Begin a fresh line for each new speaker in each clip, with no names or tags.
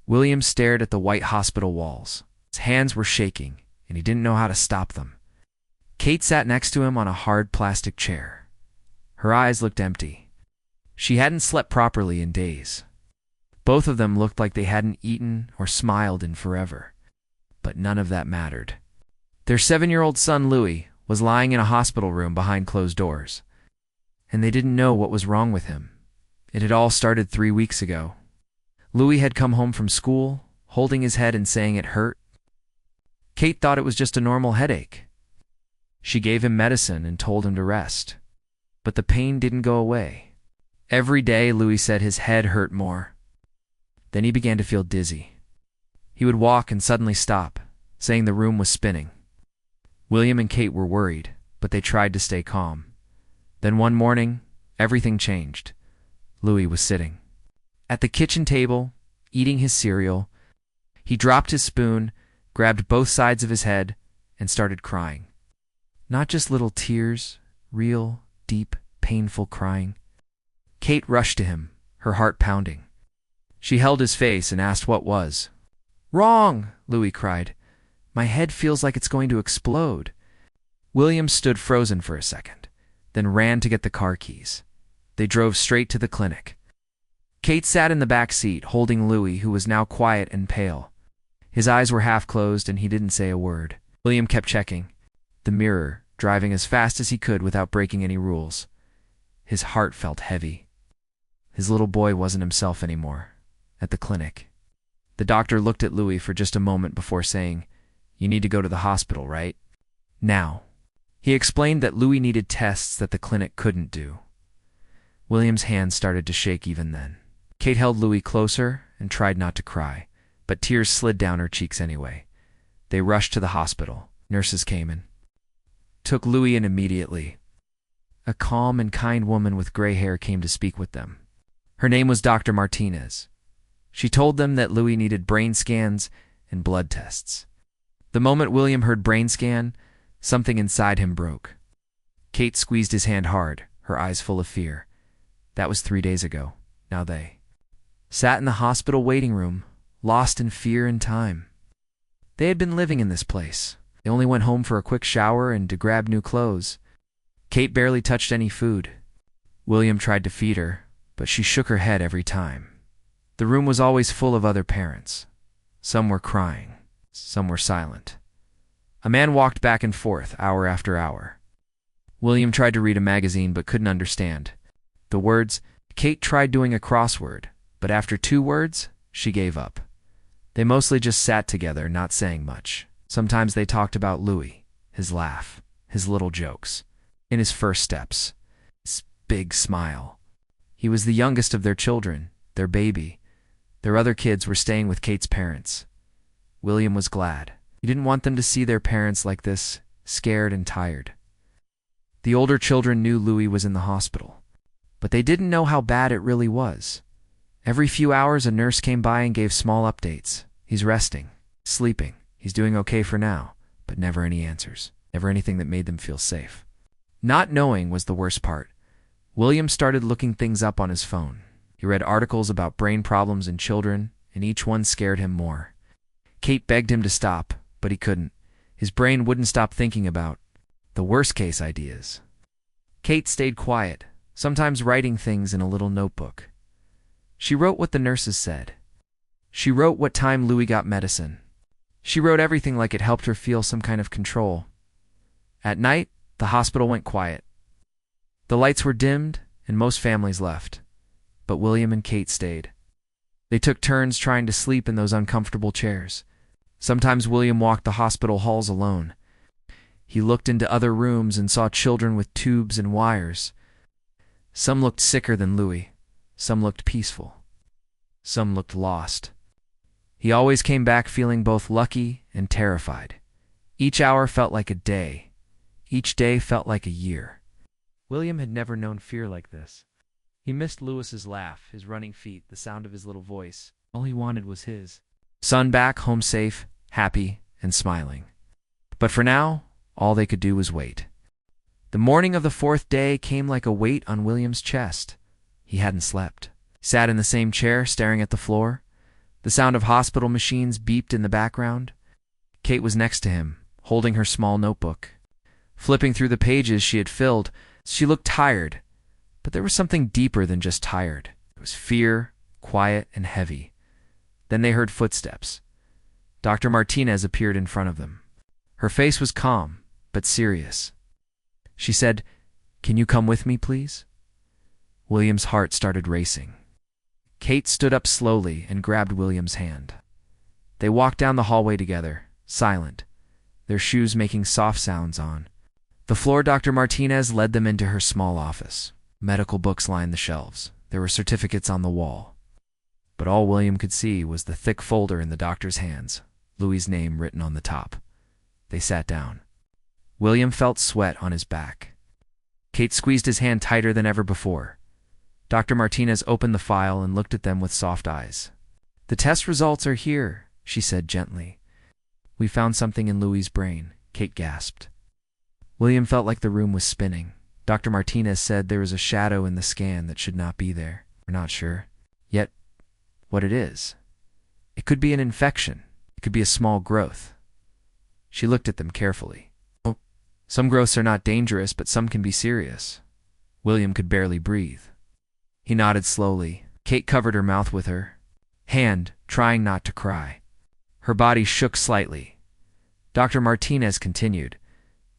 William stared at the white hospital walls. His hands were shaking, and he didn't know how to stop them. Kate sat next to him on a hard plastic chair. Her eyes looked empty. She hadn't slept properly in days. Both of them looked like they hadn't eaten or smiled in forever. But none of that mattered. Their 7-year-old son, Louis, was lying in a hospital room behind closed doors. And they didn't know what was wrong with him. It had all started 3 weeks ago. Louis had come home from school, holding his head and saying it hurt. Kate thought it was just a normal headache. She gave him medicine and told him to rest. But the pain didn't go away. Every day, Louis said his head hurt more. Then he began to feel dizzy. He would walk and suddenly stop, saying the room was spinning. William and Kate were worried, but they tried to stay calm. Then one morning, everything changed. Louis was sitting at the kitchen table, eating his cereal. He dropped his spoon, grabbed both sides of his head, and started crying. Not just little tears, real, deep, painful crying. Kate rushed to him, her heart pounding. She held his face and asked what was. "Wrong!" Louis cried. "My head feels like it's going to explode." William stood frozen for a second, then ran to get the car keys. They drove straight to the clinic. Kate sat in the back seat, holding Louis, who was now quiet and pale. His eyes were half closed and he didn't say a word. William kept checking the mirror, driving as fast as he could without breaking any rules. His heart felt heavy. His little boy wasn't himself anymore. At the clinic, the doctor looked at Louis for just a moment before saying, "You need to go to the hospital, right? Now." He explained that Louis needed tests that the clinic couldn't do. William's hands started to shake even then. Kate held Louis closer and tried not to cry, but tears slid down her cheeks anyway. They rushed to the hospital. Nurses came in, took Louis in immediately. A calm and kind woman with gray hair came to speak with them. Her name was Dr. Martinez. She told them that Louis needed brain scans and blood tests. The moment William heard brain scan, something inside him broke. Kate squeezed his hand hard, her eyes full of fear. That was 3 days ago. Now they sat in the hospital waiting room, lost in fear and time. They had been living in this place. They only went home for a quick shower and to grab new clothes. Kate barely touched any food. William tried to feed her, but she shook her head every time. The room was always full of other parents. Some were crying. Some were silent. A man walked back and forth, hour after hour. William tried to read a magazine but couldn't understand the words. Kate tried doing a crossword, but after 2 words, she gave up. They mostly just sat together, not saying much. Sometimes they talked about Louis, his laugh, his little jokes, in his first steps, his big smile. He was the youngest of their children, their baby. Their other kids were staying with Kate's parents. William was glad. He didn't want them to see their parents like this, scared and tired. The older children knew Louis was in the hospital, but they didn't know how bad it really was. Every few hours a nurse came by and gave small updates. He's resting, sleeping, he's doing okay for now, but never any answers, never anything that made them feel safe. Not knowing was the worst part. William started looking things up on his phone. He read articles about brain problems in children, and each one scared him more. Kate begged him to stop, but he couldn't. His brain wouldn't stop thinking about the worst-case ideas. Kate stayed quiet, sometimes writing things in a little notebook. She wrote what the nurses said. She wrote what time Louis got medicine. She wrote everything like it helped her feel some kind of control. At night, the hospital went quiet. The lights were dimmed, and most families left. But William and Kate stayed. They took turns trying to sleep in those uncomfortable chairs. Sometimes William walked the hospital halls alone. He looked into other rooms and saw children with tubes and wires. Some looked sicker than Louis. Some looked peaceful. Some looked lost. He always came back feeling both lucky and terrified. Each hour felt like a day. Each day felt like a year. William had never known fear like this. He missed Louis's laugh, his running feet, the sound of his little voice. All he wanted was his son back, home safe, happy, and smiling. But for now, all they could do was wait. The morning of the 4th day came like a weight on William's chest. He hadn't slept. He sat in the same chair, staring at the floor. The sound of hospital machines beeped in the background. Kate was next to him, holding her small notebook. Flipping through the pages she had filled, she looked tired, but there was something deeper than just tired. It was fear, quiet and heavy. Then they heard footsteps. Dr. Martinez appeared in front of them. Her face was calm, but serious. She said, "Can you come with me, please?" William's heart started racing. Kate stood up slowly and grabbed William's hand. They walked down the hallway together, silent, their shoes making soft sounds on the floor. Dr. Martinez led them into her small office. Medical books lined the shelves. There were certificates on the wall. But all William could see was the thick folder in the doctor's hands, Louis's name written on the top. They sat down. William felt sweat on his back. Kate squeezed his hand tighter than ever before. Dr. Martinez opened the file and looked at them with soft eyes. "The test results are here," she said gently. "We found something in Louis's brain," Kate gasped. William felt like the room was spinning. Dr. Martinez said there was a shadow in the scan that should not be there. "We're not sure yet what it is. It could be an infection. It could be a small growth." She looked at them carefully. "Oh, some growths are not dangerous, but some can be serious." William could barely breathe. He nodded slowly. Kate covered her mouth with her hand, trying not to cry. Her body shook slightly. Dr. Martinez continued,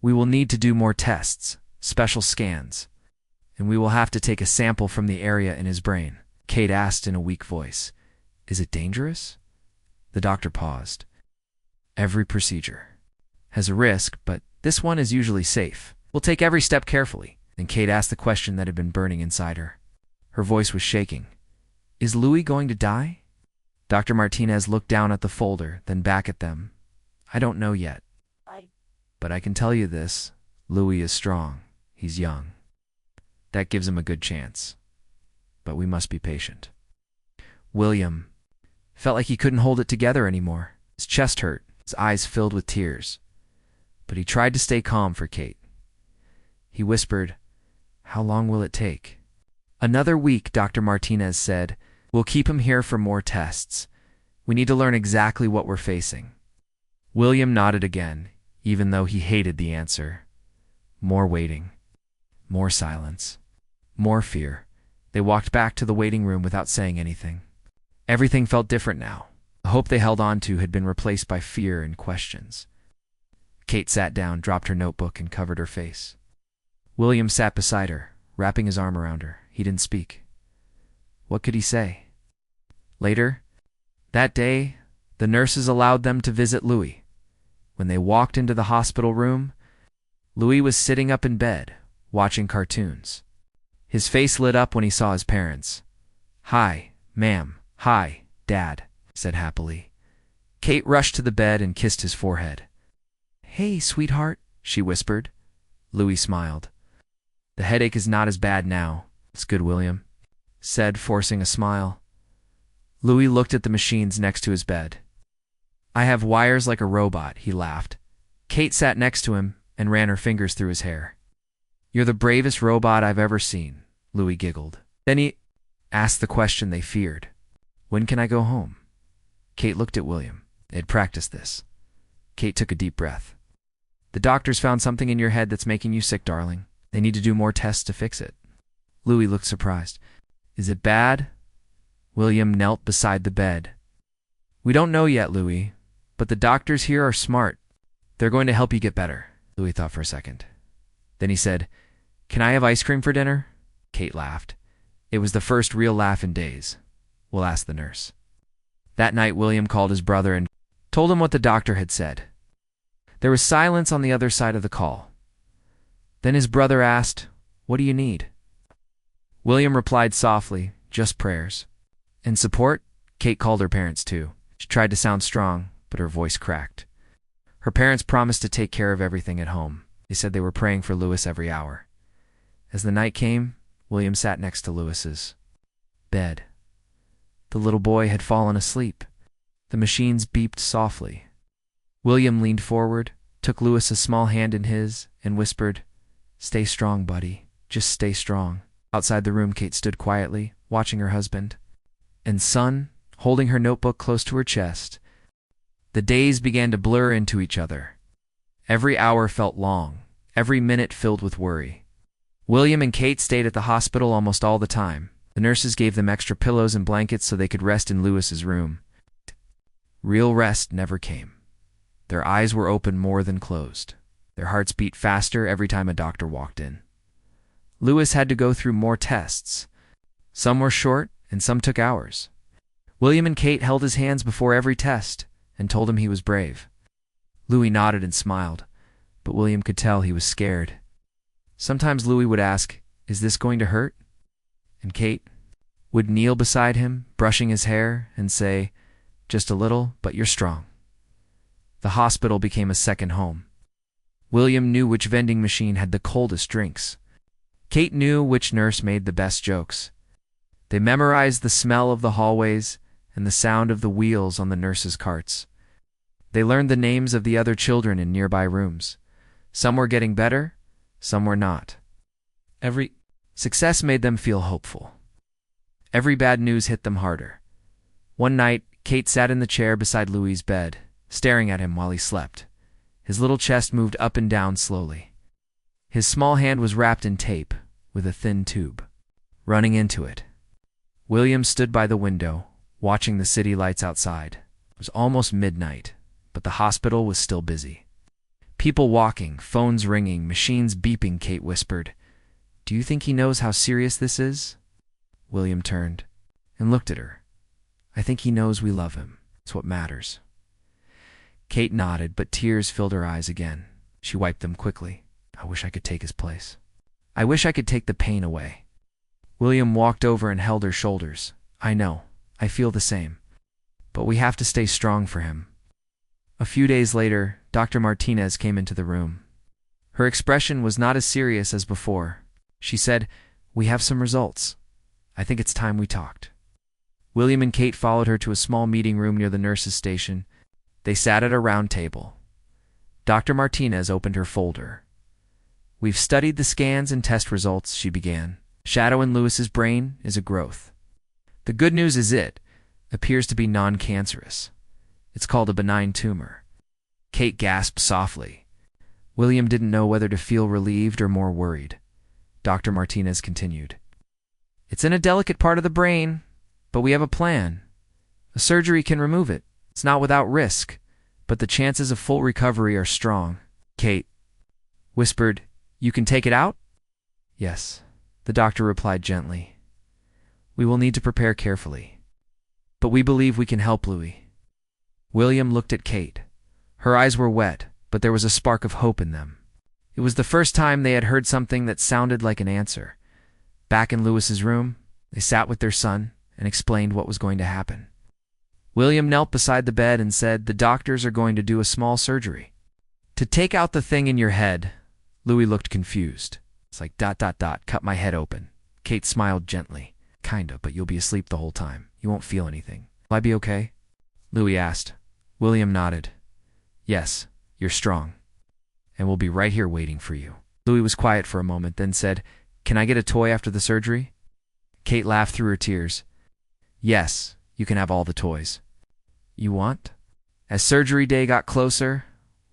"We will need to do more tests, special scans, and we will have to take a sample from the area in his brain." Kate asked in a weak voice, "Is it dangerous?" The doctor paused. "Every procedure has a risk, but this one is usually safe. We'll take every step carefully." And Kate asked the question that had been burning inside her. Her voice was shaking. "Is Louis going to die?" Dr. Martinez looked down at the folder, then back at them. "I don't know yet. But I can tell you this. Louis is strong. He's young. That gives him a good chance. But we must be patient." William felt like he couldn't hold it together anymore. His chest hurt, his eyes filled with tears. But he tried to stay calm for Kate. He whispered, "How long will it take?" "Another week," Dr. Martinez said. "We'll keep him here for more tests. We need to learn exactly what we're facing." William nodded again, even though he hated the answer. More waiting. More silence. More fear. They walked back to the waiting room without saying anything. Everything felt different now. The hope they held on to had been replaced by fear and questions. Kate sat down, dropped her notebook, and covered her face. William sat beside her, wrapping his arm around her. He didn't speak. What could he say? Later, that day, the nurses allowed them to visit Louis. When they walked into the hospital room, Louis was sitting up in bed, watching cartoons. His face lit up when he saw his parents. "Hi, ma'am. Hi, Dad," he said happily. Kate rushed to the bed and kissed his forehead. "Hey, sweetheart," she whispered. Louis smiled. "The headache is not as bad now. It's good, William," said, forcing a smile. Louis looked at the machines next to his bed. "I have wires like a robot," he laughed. Kate sat next to him and ran her fingers through his hair. "You're the bravest robot I've ever seen," Louis giggled. Then he asked the question they feared. "When can I go home?" Kate looked at William. They had practiced this. Kate took a deep breath. "The doctors found something in your head that's making you sick, darling. They need to do more tests to fix it." Louis looked surprised. "Is it bad?" William knelt beside the bed. "We don't know yet, Louis, but the doctors here are smart. They're going to help you get better." Louis thought for a second. Then he said, "Can I have ice cream for dinner?" Kate laughed. It was the first real laugh in days. "We'll ask the nurse." That night, William called his brother and told him what the doctor had said. There was silence on the other side of the call. Then his brother asked, "What do you need?" William replied softly, "Just prayers." "And support?" Kate called her parents too. She tried to sound strong, but her voice cracked. Her parents promised to take care of everything at home. They said they were praying for Louis every hour. As the night came, William sat next to Louis's bed. The little boy had fallen asleep. The machines beeped softly. William leaned forward, took Louis's small hand in his, and whispered, "Stay strong, buddy. Just stay strong." Outside the room, Kate stood quietly, watching her husband. "And son, holding her notebook close to her chest. The days began to blur into each other. Every hour felt long, every minute filled with worry. William and Kate stayed at the hospital almost all the time. The nurses gave them extra pillows and blankets so they could rest in Lewis's room. Real rest never came. Their eyes were open more than closed. Their hearts beat faster every time a doctor walked in. Lewis had to go through more tests. Some were short, and some took hours. William and Kate held his hands before every test and told him he was brave. Louis nodded and smiled, but William could tell he was scared. Sometimes Louis would ask, "Is this going to hurt?" And Kate would kneel beside him, brushing his hair, and say, "Just a little, but you're strong." The hospital became a second home. William knew which vending machine had the coldest drinks. Kate knew which nurse made the best jokes. They memorized the smell of the hallways and the sound of the wheels on the nurses' carts. They learned the names of the other children in nearby rooms. Some were getting better, some were not. Every success made them feel hopeful. Every bad news hit them harder. One night, Kate sat in the chair beside Louis's bed, staring at him while he slept. His little chest moved up and down slowly. His small hand was wrapped in tape, with a thin tube running into it. William stood by the window, watching the city lights outside. It was almost midnight, but the hospital was still busy. People walking, phones ringing, machines beeping. Kate whispered, "Do you think he knows how serious this is?" William turned and looked at her. "I think he knows we love him. It's what matters." Kate nodded, but tears filled her eyes again. She wiped them quickly. "I wish I could take his place. I wish I could take the pain away." William walked over and held her shoulders. "I know. I feel the same. But we have to stay strong for him." A few days later, Dr. Martinez came into the room. Her expression was not as serious as before. She said, "We have some results. I think it's time we talked." William and Kate followed her to a small meeting room near the nurses' station. They sat at a round table. Dr. Martinez opened her folder. "We've studied the scans and test results," she began. "Shadow in Lewis's brain is a growth. The good news is it appears to be non-cancerous. It's called a benign tumor." Kate gasped softly. William didn't know whether to feel relieved or more worried. Dr. Martinez continued, "It's in a delicate part of the brain, but we have a plan. A surgery can remove it. It's not without risk, but the chances of full recovery are strong." Kate whispered, "You can take it out?" "Yes," the doctor replied gently. "We will need to prepare carefully, but we believe we can help Louis." William looked at Kate. Her eyes were wet, but there was a spark of hope in them. It was the first time they had heard something that sounded like an answer. Back in Lewis's room, they sat with their son and explained what was going to happen. William knelt beside the bed and said, "The doctors are going to do a small surgery to take out the thing in your head." Louis looked confused. "It's like ... cut my head open." Kate smiled gently. "Kinda, but you'll be asleep the whole time. You won't feel anything. Will I be okay?" Louis asked. William nodded. "Yes, you're strong, and we'll be right here waiting for you." Louis was quiet for a moment, then said, "Can I get a toy after the surgery?" Kate laughed through her tears. "Yes, you can have all the toys you want." As surgery day got closer,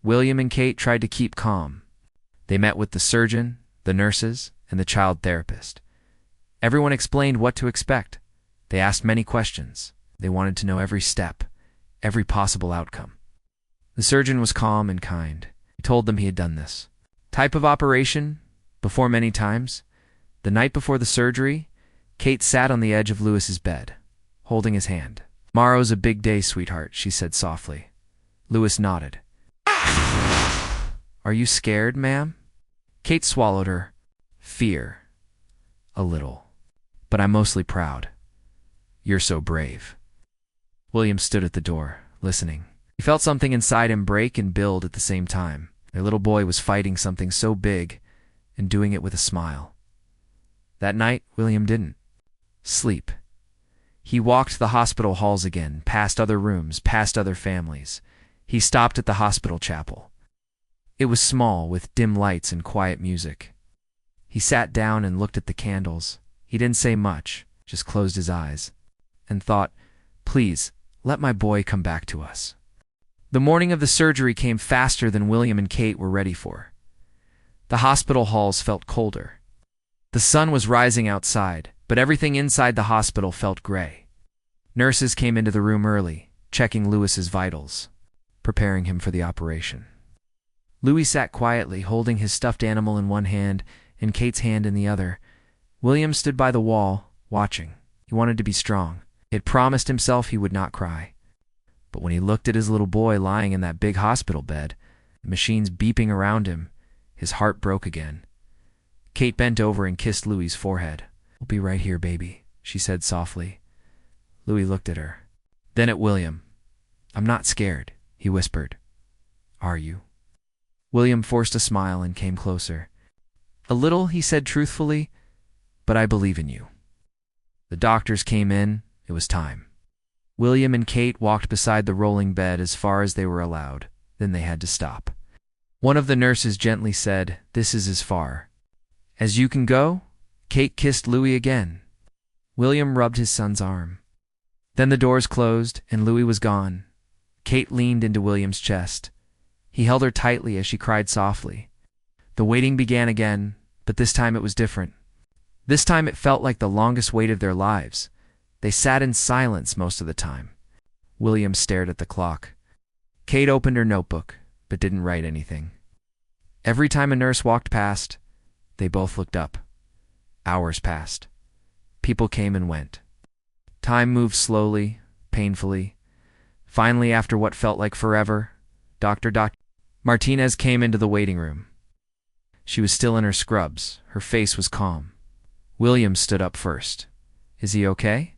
William and Kate tried to keep calm. They met with the surgeon, the nurses, and the child therapist. Everyone explained what to expect. They asked many questions. They wanted to know every step, every possible outcome. The surgeon was calm and kind. He told them he had done this type of operation before many times. The night before the surgery, Kate sat on the edge of Lewis's bed, holding his hand. "Tomorrow's a big day, sweetheart," she said softly. Lewis nodded. "Are you scared, ma'am?" Kate swallowed her fear a little. "But I'm mostly proud. You're so brave." William stood at the door, listening. He felt something inside him break and build at the same time. Their little boy was fighting something so big and doing it with a smile. That night, William didn't sleep. He walked the hospital halls again, past other rooms, past other families. He stopped at the hospital chapel. It was small, with dim lights and quiet music. He sat down and looked at the candles. He didn't say much, just closed his eyes, and thought, Please, let my boy come back to us." The morning of the surgery came faster than William and Kate were ready for. The hospital halls felt colder. The sun was rising outside, but everything inside the hospital felt gray. Nurses came into the room early, checking Louis's vitals, preparing him for the operation. Louis sat quietly, holding his stuffed animal in one hand and Kate's hand in the other. William stood by the wall, watching. He wanted to be strong. He had promised himself he would not cry. But when he looked at his little boy lying in that big hospital bed, the machines beeping around him, his heart broke again. Kate bent over and kissed Louis's forehead. "We'll be right here, baby," she said softly. Louis looked at her. Then at William. "I'm not scared," he whispered. "Are you?" William forced a smile and came closer. "A little," he said truthfully, "but I believe in you." The doctors came in. It was time. William and Kate walked beside the rolling bed as far as they were allowed. Then they had to stop. One of the nurses gently said, "This is as far as you can go." Kate kissed Louis again. William rubbed his son's arm. Then the doors closed and Louis was gone. Kate leaned into William's chest. He held her tightly as she cried softly. The waiting began again, but this time it was different. This time it felt like the longest wait of their lives. They sat in silence most of the time. William stared at the clock. Kate opened her notebook, but didn't write anything. Every time a nurse walked past, they both looked up. Hours passed. People came and went. Time moved slowly, painfully. Finally, after what felt like forever, Dr. Martinez came into the waiting room. She was still in her scrubs. Her face was calm. William stood up first. "Is he okay?"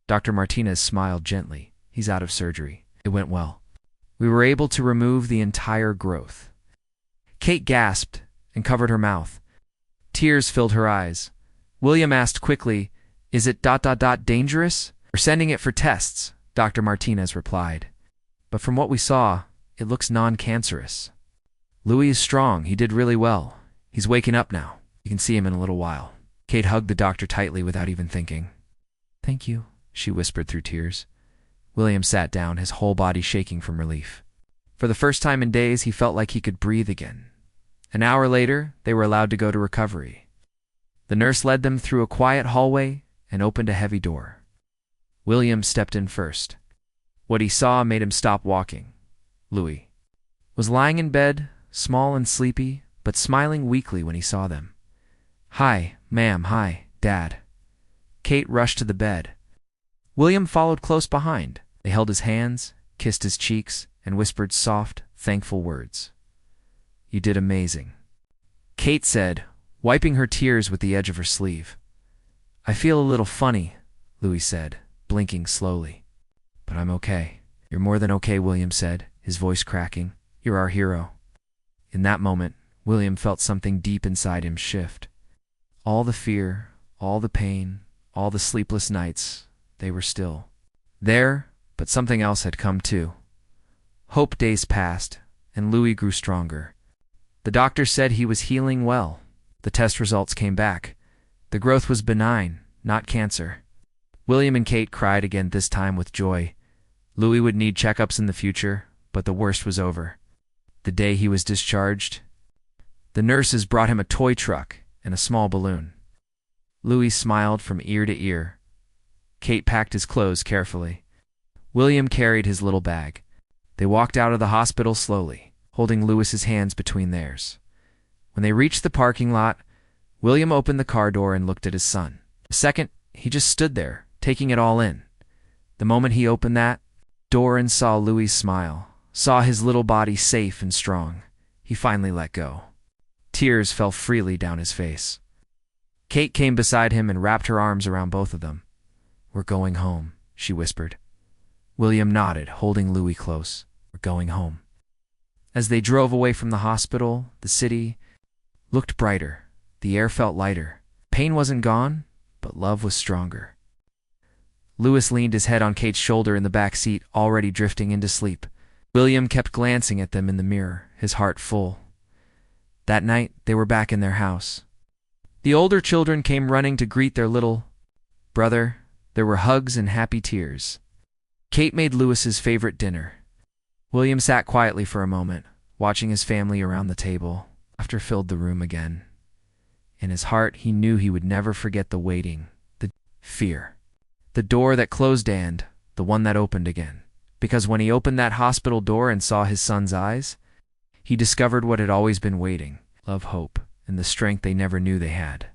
Dr. Martinez smiled gently. "He's out of surgery. It went well. We were able to remove the entire growth." Kate gasped and covered her mouth. Tears filled her eyes. William asked quickly, "Is it dangerous?" "We're sending it for tests," Dr. Martinez replied. "But from what we saw, it looks non-cancerous." "Louis is strong. He did really well. He's waking up now. You can see him in a little while." Kate hugged the doctor tightly without even thinking. "Thank you," she whispered through tears. William sat down, his whole body shaking from relief. For the first time in days, he felt like he could breathe again. An hour later, they were allowed to go to recovery. The nurse led them through a quiet hallway and opened a heavy door. William stepped in first. What he saw made him stop walking. Louis was lying in bed, small and sleepy, but smiling weakly when he saw them. "Hi, ma'am, hi, Dad." Kate rushed to the bed. William followed close behind. They held his hands, kissed his cheeks, and whispered soft, thankful words. "You did amazing," Kate said, wiping her tears with the edge of her sleeve. "I feel a little funny," Louis said, blinking slowly. "But I'm okay." "You're more than okay," William said, his voice cracking. "You're our hero." In that moment, William felt something deep inside him shift. All the fear, all the pain, all the sleepless nights, they were still there, but something else had come too. Hope days passed, and Louis grew stronger. The doctor said he was healing well. The test results came back. The growth was benign, not cancer. William and Kate cried again, this time with joy. Louis would need checkups in the future, but the worst was over. The day he was discharged, the nurses brought him a toy truck and a small balloon. Louis smiled from ear to ear. Kate packed his clothes carefully. William carried his little bag. They walked out of the hospital slowly, holding Louis's hands between theirs. When they reached the parking lot, William opened the car door and looked at his son. A second, he just stood there, taking it all in. The moment he opened that door and saw Louis smile, saw his little body safe and strong, he finally let go. Tears fell freely down his face. Kate came beside him and wrapped her arms around both of them. "We're going home," she whispered. William nodded, holding Louis close. "We're going home." As they drove away from the hospital, the city looked brighter. The air felt lighter. Pain wasn't gone, but love was stronger. Louis leaned his head on Kate's shoulder in the back seat, already drifting into sleep. William kept glancing at them in the mirror, his heart full. That night, they were back in their house. The older children came running to greet their little brother. There were hugs and happy tears. Kate made Lewis's favorite dinner. William sat quietly for a moment, watching his family around the table. Laughter filled the room again. In his heart, he knew he would never forget the waiting, the fear. The door that closed and the one that opened again. Because when he opened that hospital door and saw his son's eyes, he discovered what had always been waiting: love, hope, and the strength they never knew they had.